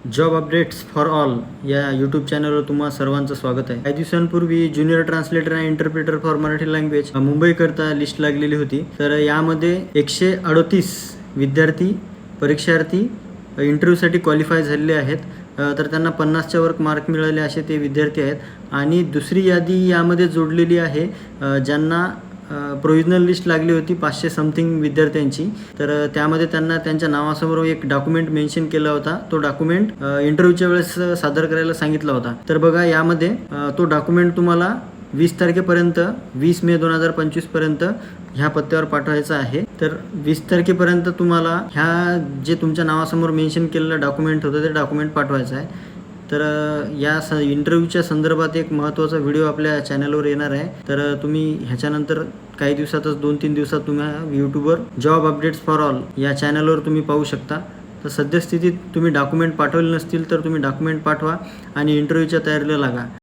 Job updates for all या YouTube चॅनलवर तुम्हा सर्वांचं स्वागत आहे. काही दिवसांपूर्वी ज्युनियर ट्रान्सलेटर आणि इंटरप्रेटर फॉर मराठी लँग्वेज मुंबईकरता लिस्ट लागलेली होती. तर यामध्ये 138 विद्यार्थी परीक्षार्थी इंटरव्ह्यूसाठी क्वालिफाय झालेले आहेत. तर त्यांना 50च्या वर मार्क मिळाले असे ते विद्यार्थी आहेत. आणि दुसरी यादी यामध्ये जोडलेली आहे ज्यांना प्रोविजनल लिस्ट लागली होती 500 समथिंग विद्यार्थ्यांची. तर त्यामध्ये त्यांना त्यांच्या नावासमोर एक डॉक्युमेंट मेन्शन केला होता. तो डॉक्युमेंट इंटरव्ह्यूच्या वेळेस सादर करायला सांगितला होता. तर बघा यामध्ये तो डॉक्युमेंट तुम्हाला 20 तारखेपर्यंत 20 मे 2025 पर्यंत ह्या पत्त्यावर पाठवायचा आहे. तर 20 तारखेपर्यंत तुम्हाला ह्या जे तुमच्या नावासमोर मेन्शन केलेलं डॉक्युमेंट होतं ते डॉक्युमेंट पाठवायचं आहे. तर या इंटरव्ह्यूच्या संदर्भात एक महत्त्वाचा व्हिडिओ आपल्या चॅनलवर येणार आहे. तर तुम्ही ह्याच्यानंतर काही दिवसातच 2-3 दिवसात तुम्ही यूट्यूबवर जॉब अपडेट्स फॉर ऑल या चॅनलवर तुम्ही पाहू शकता. तर सद्यस्थितीत तुम्ही डॉक्युमेंट पाठवले नसतील तर तुम्ही डॉक्युमेंट पाठवा आणि इंटरव्ह्यूच्या तयारीला लागा.